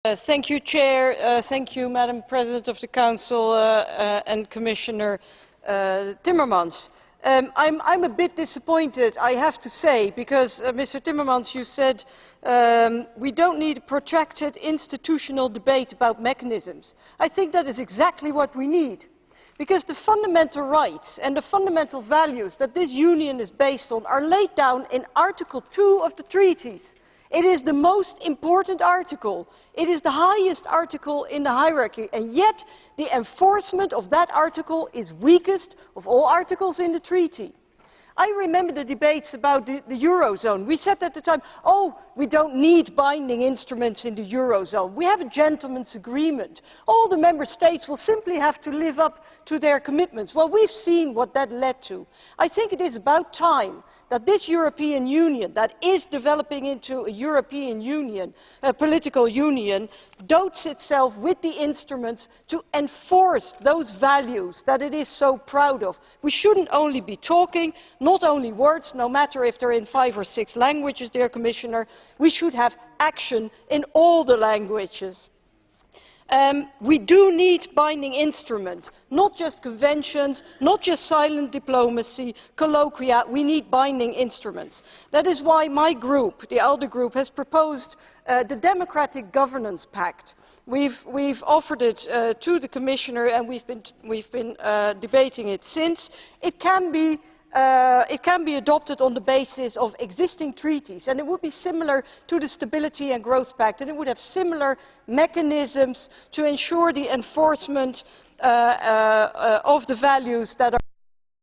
Thank you, Chair. Thank you, Madam President of the Council and Commissioner Timmermans. I'm a bit disappointed, I have to say, because, Mr. Timmermans, you said we don't need a protracted institutional debate about mechanisms. I think that is exactly what we need. Because the fundamental rights and the fundamental values that this union is based on are laid down in Article 2 of the treaties. It is the most important article. It is the highest article in the hierarchy, and yet the enforcement of that article is weakest of all articles in the treaty. I remember the debates about the Eurozone. We said at the time, oh, we don't need binding instruments in the Eurozone. We have a gentleman's agreement. All the member states will simply have to live up to their commitments. Well, we've seen what that led to. I think it is about time that this European Union, that is developing into a European Union, a political union, dotes itself with the instruments to enforce those values that it is so proud of. We shouldn't only be talking, not only words, no matter if they're in 5 or 6 languages, dear Commissioner. We should have action in all the languages. We do need binding instruments, not just conventions, not just silent diplomacy, colloquia. We need binding instruments. That is why my group, the ALDE group, has proposed the Democratic Governance Pact. We've offered it to the Commissioner, and we've been debating it since. It can be adopted on the basis of existing treaties, and it would be similar to the Stability and Growth Pact, and it would have similar mechanisms to ensure the enforcement of the values that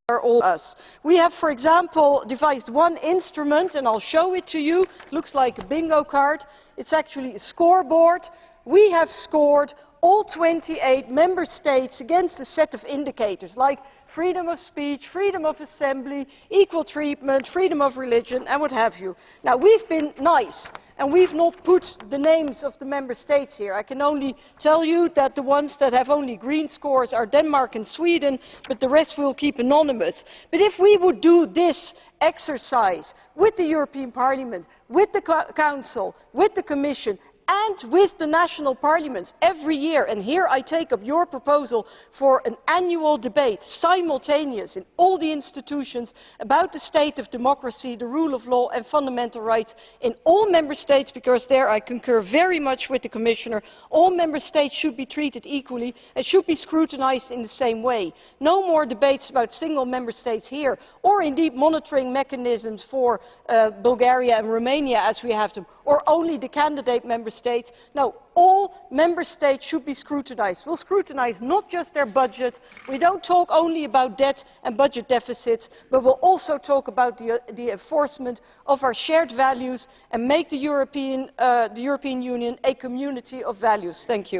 are all us. We have, for example, devised one instrument, and I'll show it to you. It looks like a bingo card. It's actually a scoreboard. We have scored all 28 member states against a set of indicators like freedom of speech, freedom of assembly, equal treatment, freedom of religion, and what have you. Now, we've been nice, and we've not put the names of the member states here. I can only tell you that the ones that have only green scores are Denmark and Sweden, but the rest we'll keep anonymous. But if we would do this exercise with the European Parliament, with the Council, with the Commission, and with the national parliaments every year, and here I take up your proposal for an annual debate, simultaneous in all the institutions, about the state of democracy, the rule of law and fundamental rights in all member states, because there I concur very much with the Commissioner. All member states should be treated equally and should be scrutinised in the same way. No more debates about single member states here, or indeed monitoring mechanisms for Bulgaria and Romania as we have them, or only the candidate member states. No, all member states should be scrutinised. We'll scrutinise not just their budget. We don't talk only about debt and budget deficits, but we'll also talk about the enforcement of our shared values and make the European Union a community of values. Thank you.